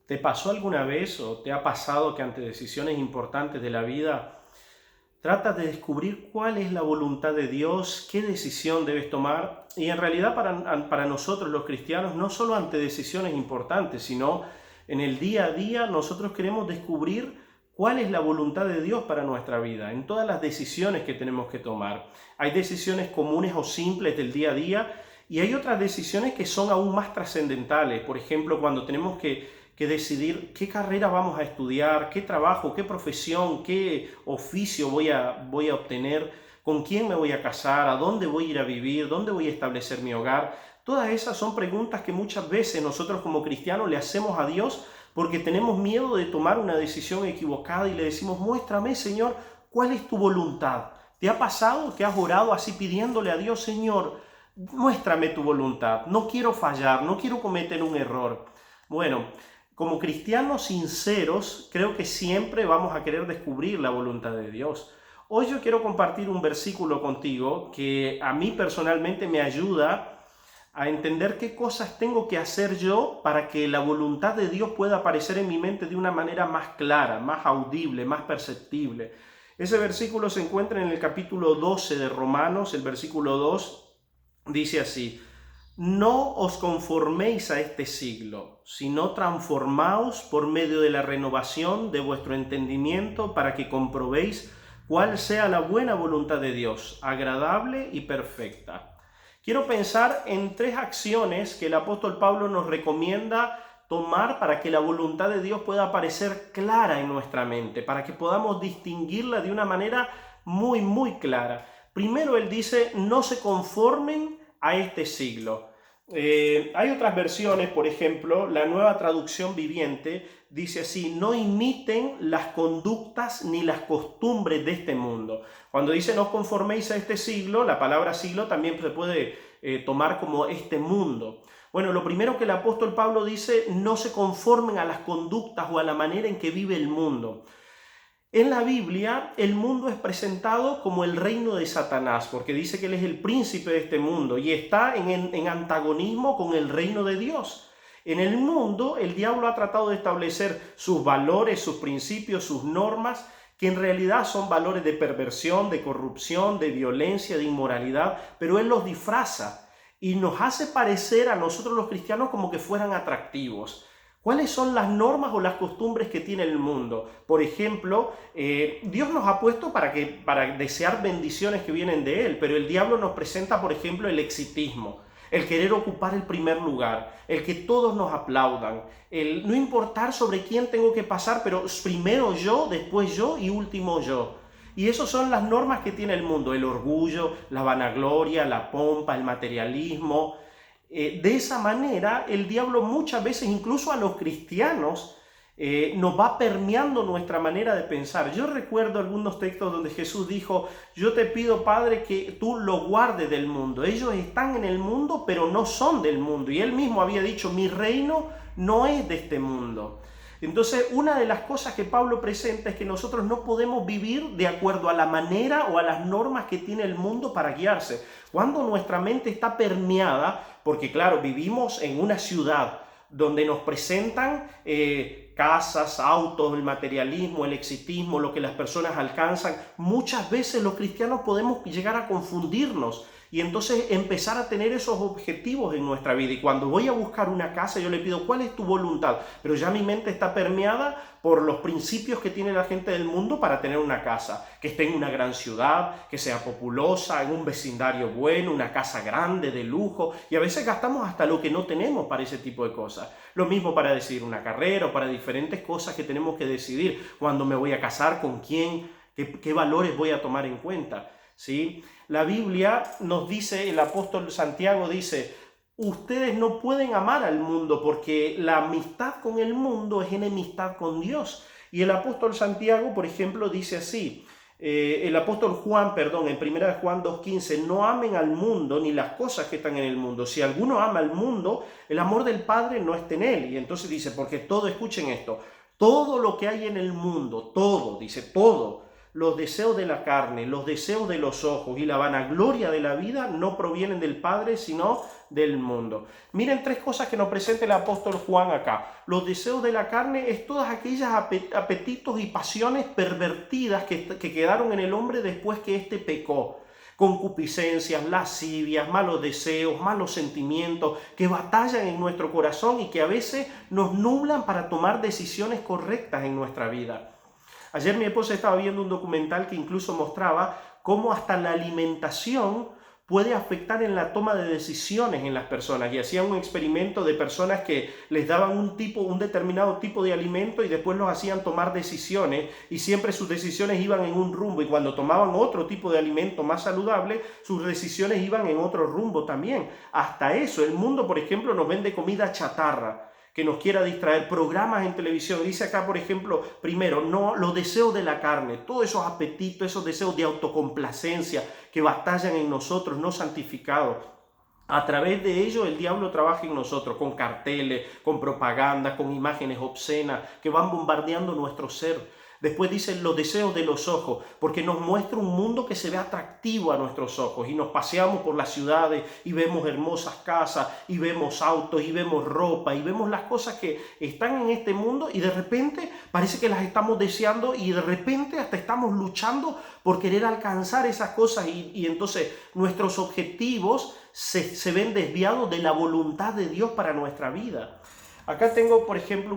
¿Te pasó alguna vez o te ha pasado que ante decisiones importantes de la vida tratas de descubrir cuál es la voluntad de Dios, qué decisión debes tomar? Y en realidad para nosotros los cristianos, no solo ante decisiones importantes, sino en el día a día nosotros queremos descubrir cuál es la voluntad de Dios para nuestra vida, en todas las decisiones que tenemos que tomar. Hay decisiones comunes o simples del día a día y hay otras decisiones que son aún más trascendentales. Por ejemplo, cuando tenemos que decidir qué carrera vamos a estudiar, qué trabajo, qué profesión, qué oficio voy a obtener, con quién me voy a casar, a dónde voy a ir a vivir, dónde voy a establecer mi hogar. Todas esas son preguntas que muchas veces nosotros como cristianos le hacemos a Dios porque tenemos miedo de tomar una decisión equivocada y le decimos, muéstrame, Señor, cuál es tu voluntad. ¿Te ha pasado que has orado así pidiéndole a Dios, Señor, muéstrame tu voluntad, no quiero fallar, no quiero cometer un error? Bueno, como cristianos sinceros, creo que siempre vamos a querer descubrir la voluntad de Dios. Hoy yo quiero compartir un versículo contigo que a mí personalmente me ayuda a entender qué cosas tengo que hacer yo para que la voluntad de Dios pueda aparecer en mi mente de una manera más clara, más audible, más perceptible. Ese versículo se encuentra en el capítulo 12 de Romanos, el versículo 2 dice así: no os conforméis a este siglo, sino transformaos por medio de la renovación de vuestro entendimiento para que comprobéis cuál sea la buena voluntad de Dios, agradable y perfecta. Quiero pensar en tres acciones que el apóstol Pablo nos recomienda tomar para que la voluntad de Dios pueda aparecer clara en nuestra mente, para que podamos distinguirla de una manera muy clara. Primero él dice, no se conformen a este siglo. Hay otras versiones, por ejemplo, la Nueva Traducción Viviente dice así: no imiten las conductas ni las costumbres de este mundo. Cuando dice no os conforméis a este siglo, la palabra siglo también se puede tomar como este mundo. Bueno, lo primero que el apóstol Pablo dice, no se conformen a las conductas o a la manera en que vive el mundo. En la Biblia, el mundo es presentado como el reino de Satanás, porque dice que él es el príncipe de este mundo y está en antagonismo con el reino de Dios. En el mundo, el diablo ha tratado de establecer sus valores, sus principios, sus normas, que en realidad son valores de perversión, de corrupción, de violencia, de inmoralidad, pero él los disfraza y nos hace parecer a nosotros los cristianos como que fueran atractivos. ¿Cuáles son las normas o las costumbres que tiene el mundo? Por ejemplo, Dios nos ha puesto para desear bendiciones que vienen de Él, pero el diablo nos presenta, por ejemplo, el exitismo, el querer ocupar el primer lugar, el que todos nos aplaudan, el no importar sobre quién tengo que pasar, pero primero yo, después yo y último yo. Y esas son las normas que tiene el mundo: el orgullo, la vanagloria, la pompa, el materialismo. De esa manera, el diablo muchas veces, incluso a los cristianos, nos va permeando nuestra manera de pensar. Yo recuerdo algunos textos donde Jesús dijo: yo te pido, Padre, que tú los guardes del mundo. Ellos están en el mundo, pero no son del mundo. Y él mismo había dicho: mi reino no es de este mundo. Entonces, una de las cosas que Pablo presenta es que nosotros no podemos vivir de acuerdo a la manera o a las normas que tiene el mundo para guiarse. Cuando nuestra mente está permeada, porque claro, vivimos en una ciudad donde nos presentan casas, autos, el materialismo, el exitismo, lo que las personas alcanzan, muchas veces los cristianos podemos llegar a confundirnos y entonces empezar a tener esos objetivos en nuestra vida. Y cuando voy a buscar una casa, yo le pido: ¿cuál es tu voluntad? Pero ya mi mente está permeada por los principios que tiene la gente del mundo para tener una casa, que esté en una gran ciudad, que sea populosa, en un vecindario bueno, una casa grande, de lujo, y a veces gastamos hasta lo que no tenemos para ese tipo de cosas. Lo mismo para decidir una carrera o para diferentes cosas que tenemos que decidir: cuándo me voy a casar, con quién, qué valores voy a tomar en cuenta, ¿sí? La Biblia nos dice, el apóstol Santiago dice: ustedes no pueden amar al mundo porque la amistad con el mundo es enemistad con Dios. Y el apóstol Santiago, por ejemplo, dice así, el apóstol Juan, perdón, en 1 Juan 2:15: no amen al mundo ni las cosas que están en el mundo. Si alguno ama al mundo, el amor del Padre no está en él. Y entonces dice, porque todo, escuchen esto, todo lo que hay en el mundo, todo, dice todo, los deseos de la carne, los deseos de los ojos y la vanagloria de la vida no provienen del Padre, sino del mundo. Miren 3 cosas que nos presenta el apóstol Juan acá. Los deseos de la carne es todas aquellas apetitos y pasiones pervertidas que quedaron en el hombre después que éste pecó. Concupiscencias, lascivias, malos deseos, malos sentimientos que batallan en nuestro corazón y que a veces nos nublan para tomar decisiones correctas en nuestra vida. Ayer mi esposa estaba viendo un documental que incluso mostraba cómo hasta la alimentación puede afectar en la toma de decisiones en las personas, y hacían un experimento de personas que les daban un determinado tipo de alimento y después los hacían tomar decisiones, y siempre sus decisiones iban en un rumbo, y cuando tomaban otro tipo de alimento más saludable, sus decisiones iban en otro rumbo también. Hasta eso, el mundo, por ejemplo, nos vende comida chatarra que nos quiera distraer, programas en televisión. Dice acá, por ejemplo, primero, no, los deseos de la carne, todos esos apetitos, esos deseos de autocomplacencia que batallan en nosotros, no santificados. A través de ello el diablo trabaja en nosotros con carteles, con propaganda, con imágenes obscenas que van bombardeando nuestro ser. Después dice los deseos de los ojos, porque nos muestra un mundo que se ve atractivo a nuestros ojos, y nos paseamos por las ciudades y vemos hermosas casas y vemos autos y vemos ropa y vemos las cosas que están en este mundo, y de repente parece que las estamos deseando, y de repente hasta estamos luchando por querer alcanzar esas cosas, y entonces nuestros objetivos se ven desviados de la voluntad de Dios para nuestra vida. Acá tengo, por ejemplo,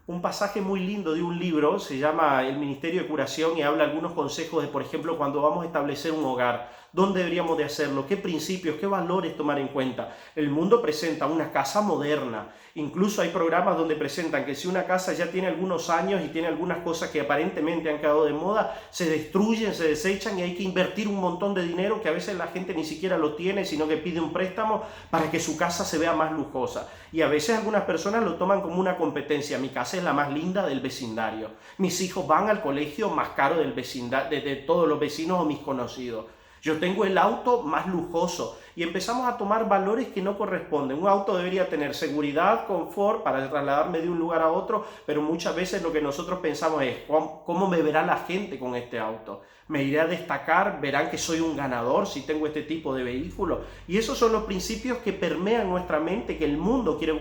un pasaje muy lindo de un libro, se llama El Ministerio de Curación, y habla algunos consejos de, por ejemplo, cuando vamos a establecer un hogar, dónde deberíamos de hacerlo, qué principios, qué valores tomar en cuenta. El mundo presenta una casa moderna, incluso hay programas donde presentan que si una casa ya tiene algunos años y tiene algunas cosas que aparentemente han quedado de moda, se destruyen, se desechan, y hay que invertir un montón de dinero que a veces la gente ni siquiera lo tiene, sino que pide un préstamo para que su casa se vea más lujosa. Y a veces algunas personas lo toman como una competencia. Mi casa es la más linda del vecindario. Mis hijos van al colegio más caro del vecindario, de todos los vecinos o mis conocidos. Yo tengo el auto más lujoso, y empezamos a tomar valores que no corresponden. Un auto debería tener seguridad, confort para trasladarme de un lugar a otro, pero muchas veces lo que nosotros pensamos es ¿cómo me verá la gente con este auto? ¿Me iré a destacar? ¿Verán que soy un ganador si tengo este tipo de vehículo? Y esos son los principios que permean nuestra mente,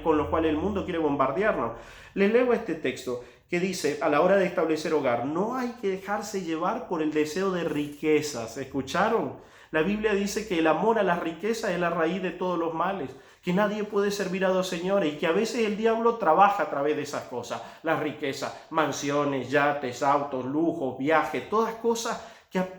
con los cuales el mundo quiere bombardearnos. Les leo este texto que dice, a la hora de establecer hogar, no hay que dejarse llevar por el deseo de riquezas. ¿Escucharon? La Biblia dice que el amor a las riquezas es la raíz de todos los males, que nadie puede servir a 2 señores, y que a veces el diablo trabaja a través de esas cosas. Las riquezas, mansiones, yates, autos, lujos, viajes, todas cosas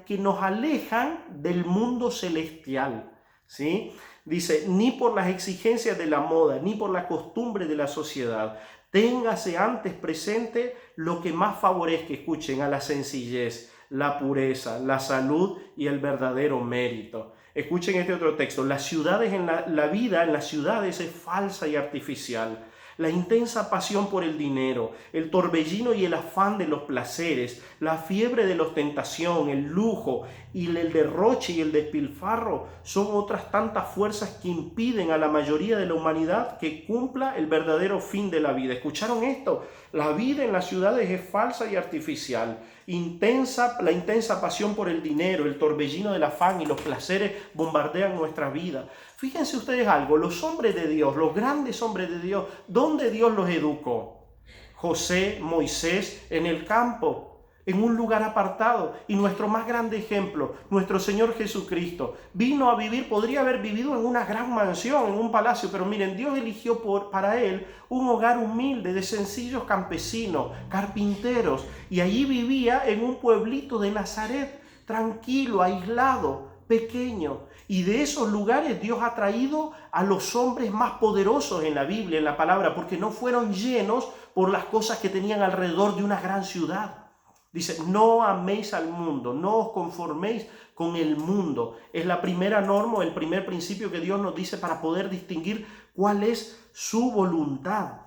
que nos alejan del mundo celestial, ¿sí? Dice, ni por las exigencias de la moda, ni por la costumbre de la sociedad. Téngase antes presente lo que más favorezca, escuchen, a la sencillez, la pureza, la salud y el verdadero mérito. Escuchen este otro texto. La vida en las ciudades es falsa y artificial. La intensa pasión por el dinero, el torbellino y el afán de los placeres, la fiebre de la ostentación, el lujo y el derroche y el despilfarro son otras tantas fuerzas que impiden a la mayoría de la humanidad que cumpla el verdadero fin de la vida. ¿Escucharon esto? La vida en las ciudades es falsa y artificial. La intensa pasión por el dinero, el torbellino del afán y los placeres bombardean nuestra vida. Fíjense ustedes algo, los hombres de Dios, los grandes hombres de Dios, ¿dónde Dios los educó? José, Moisés, en el campo, en un lugar apartado. Y nuestro más grande ejemplo, nuestro Señor Jesucristo, vino a vivir, podría haber vivido en una gran mansión, en un palacio, pero miren, Dios eligió para él un hogar humilde de sencillos campesinos, carpinteros, y allí vivía en un pueblito de Nazaret, tranquilo, aislado, pequeño. Y de esos lugares Dios ha traído a los hombres más poderosos en la Biblia, en la palabra, porque no fueron llenos por las cosas que tenían alrededor de una gran ciudad. Dice, no améis al mundo, no os conforméis con el mundo. Es la primera norma, el primer principio que Dios nos dice para poder distinguir cuál es su voluntad.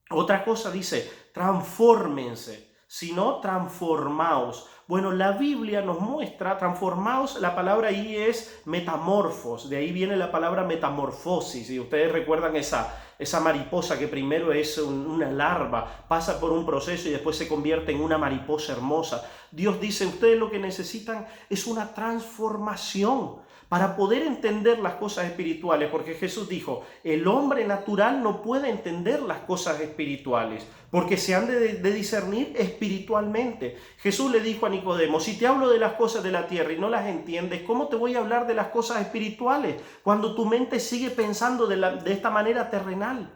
Otra cosa dice, transfórmense, si no, transformaos. Bueno, la Biblia nos muestra, transformaos, la palabra ahí es metamorfos, de ahí viene la palabra metamorfosis, y ustedes recuerdan esa esa mariposa que primero es una larva, pasa por un proceso y después se convierte en una mariposa hermosa. Dios dice, ustedes lo que necesitan es una transformación para poder entender las cosas espirituales, porque Jesús dijo, el hombre natural no puede entender las cosas espirituales, porque se han de discernir espiritualmente. Jesús le dijo a Nicodemo, si te hablo de las cosas de la tierra y no las entiendes, ¿cómo te voy a hablar de las cosas espirituales cuando tu mente sigue pensando de esta manera terrenal?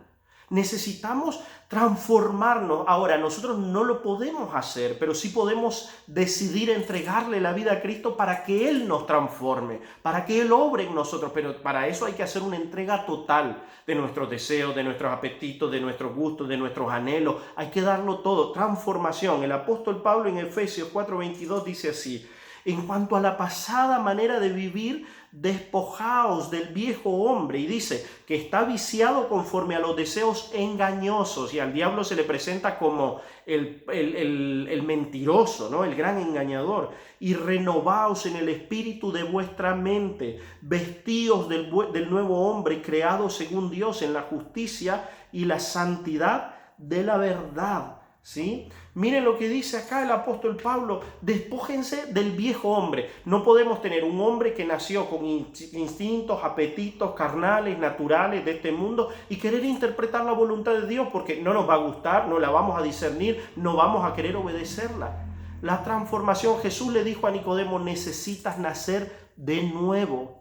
Necesitamos transformarnos. Ahora, nosotros no lo podemos hacer, pero sí podemos decidir entregarle la vida a Cristo para que Él nos transforme, para que Él obre en nosotros. Pero para eso hay que hacer una entrega total de nuestros deseos, de nuestros apetitos, de nuestros gustos, de nuestros anhelos. Hay que darlo todo, transformación. El apóstol Pablo en Efesios 4:22 dice así, en cuanto a la pasada manera de vivir, despojaos del viejo hombre, y dice que está viciado conforme a los deseos engañosos, y al diablo se le presenta como el mentiroso, ¿no? El gran engañador, y renovaos en el espíritu de vuestra mente, vestíos del nuevo hombre creado según Dios en la justicia y la santidad de la verdad. ¿Sí? Miren lo que dice acá el apóstol Pablo, despójense del viejo hombre. No podemos tener un hombre que nació con instintos, apetitos carnales, naturales de este mundo y querer interpretar la voluntad de Dios, porque no nos va a gustar, no la vamos a discernir, no vamos a querer obedecerla. La transformación, Jesús le dijo a Nicodemo, necesitas nacer de nuevo.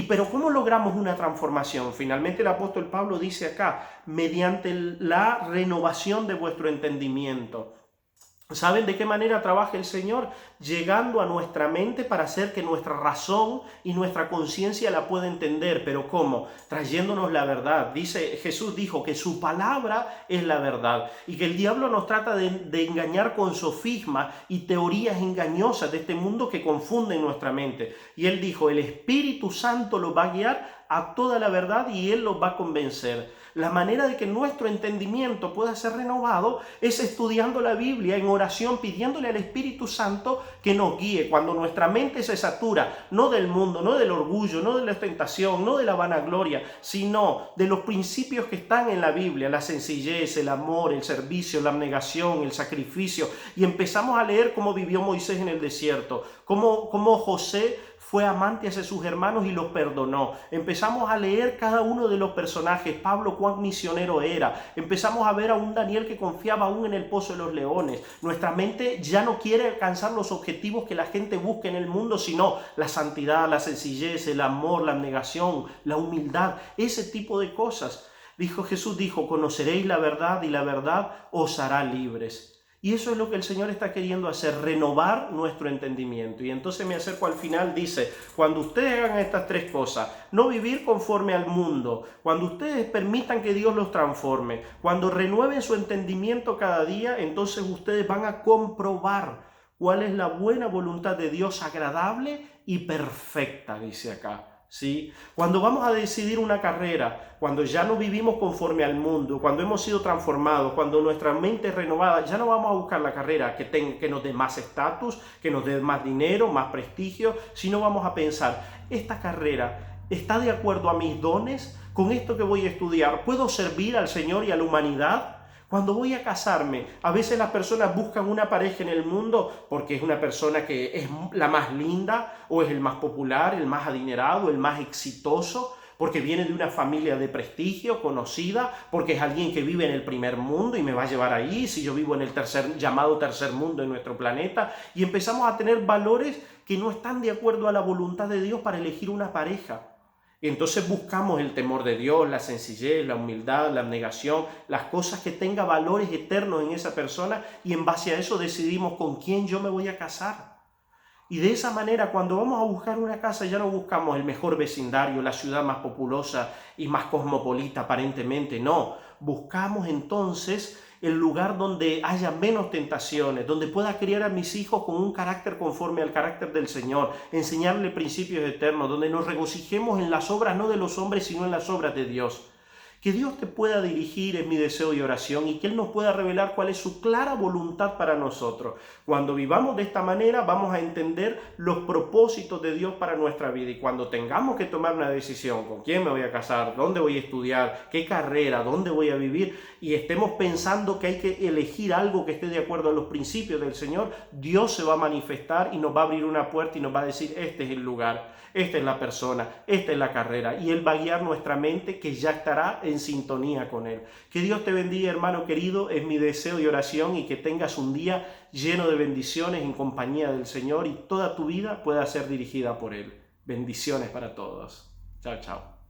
Pero ¿cómo logramos una transformación? Finalmente el apóstol Pablo dice acá, mediante la renovación de vuestro entendimiento. ¿Saben de qué manera trabaja el Señor? Llegando a nuestra mente para hacer que nuestra razón y nuestra conciencia la pueda entender. ¿Pero cómo? Trayéndonos la verdad. Jesús dijo que su palabra es la verdad y que el diablo nos trata de engañar con sofismas y teorías engañosas de este mundo que confunden nuestra mente. Y él dijo, el Espíritu Santo los va a guiar a toda la verdad y Él los va a convencer. La manera de que nuestro entendimiento pueda ser renovado es estudiando la Biblia en oración, pidiéndole al Espíritu Santo que nos guíe. Cuando nuestra mente se satura, no del mundo, no del orgullo, no de la tentación, no de la vanagloria, sino de los principios que están en la Biblia, la sencillez, el amor, el servicio, la abnegación, el sacrificio, y empezamos a leer cómo vivió Moisés en el desierto, cómo José fue amante hacia sus hermanos y los perdonó. Empezamos a leer cada uno de los personajes. Pablo, cuán misionero era. Empezamos a ver a un Daniel que confiaba aún en el pozo de los leones. Nuestra mente ya no quiere alcanzar los objetivos que la gente busca en el mundo, sino la santidad, la sencillez, el amor, la abnegación, la humildad, ese tipo de cosas. Jesús dijo, conoceréis la verdad y la verdad os hará libres. Y eso es lo que el Señor está queriendo hacer, renovar nuestro entendimiento. Y entonces me acerco al final, dice, cuando ustedes hagan estas tres cosas, no vivir conforme al mundo, cuando ustedes permitan que Dios los transforme, cuando renueven su entendimiento cada día, entonces ustedes van a comprobar cuál es la buena voluntad de Dios, agradable y perfecta, dice acá. ¿Sí? Cuando vamos a decidir una carrera, cuando ya no vivimos conforme al mundo, cuando hemos sido transformados, cuando nuestra mente es renovada, ya no vamos a buscar la carrera que nos dé más estatus, que nos dé más dinero, más prestigio, sino vamos a pensar, esta carrera está de acuerdo a mis dones, con esto que voy a estudiar, ¿puedo servir al Señor y a la humanidad? Cuando voy a casarme, a veces las personas buscan una pareja en el mundo porque es una persona que es la más linda o es el más popular, el más adinerado, el más exitoso, porque viene de una familia de prestigio, conocida, porque es alguien que vive en el primer mundo y me va a llevar ahí, si yo vivo en el llamado tercer mundo en nuestro planeta, y empezamos a tener valores que no están de acuerdo a la voluntad de Dios para elegir una pareja. Y entonces buscamos el temor de Dios, la sencillez, la humildad, la abnegación, las cosas que tengan valores eternos en esa persona, y en base a eso decidimos con quién yo me voy a casar. Y de esa manera, cuando vamos a buscar una casa, ya no buscamos el mejor vecindario, la ciudad más populosa y más cosmopolita aparentemente, no. Buscamos entonces el lugar donde haya menos tentaciones, donde pueda criar a mis hijos con un carácter conforme al carácter del Señor, enseñarle principios eternos, donde nos regocijemos en las obras no de los hombres, sino en las obras de Dios. Que Dios te pueda dirigir es mi deseo y oración, y que Él nos pueda revelar cuál es su clara voluntad para nosotros. Cuando vivamos de esta manera vamos a entender los propósitos de Dios para nuestra vida, y cuando tengamos que tomar una decisión, con quién me voy a casar, dónde voy a estudiar, qué carrera, dónde voy a vivir, y estemos pensando que hay que elegir algo que esté de acuerdo a los principios del Señor, Dios se va a manifestar y nos va a abrir una puerta y nos va a decir: este es el lugar, esta es la persona, esta es la carrera, y Él va a guiar nuestra mente, que ya estará en sintonía con Él. Que Dios te bendiga, hermano querido, es mi deseo y oración, y que tengas un día lleno de bendiciones en compañía del Señor, y toda tu vida pueda ser dirigida por Él. Bendiciones para todos. Chao, chao.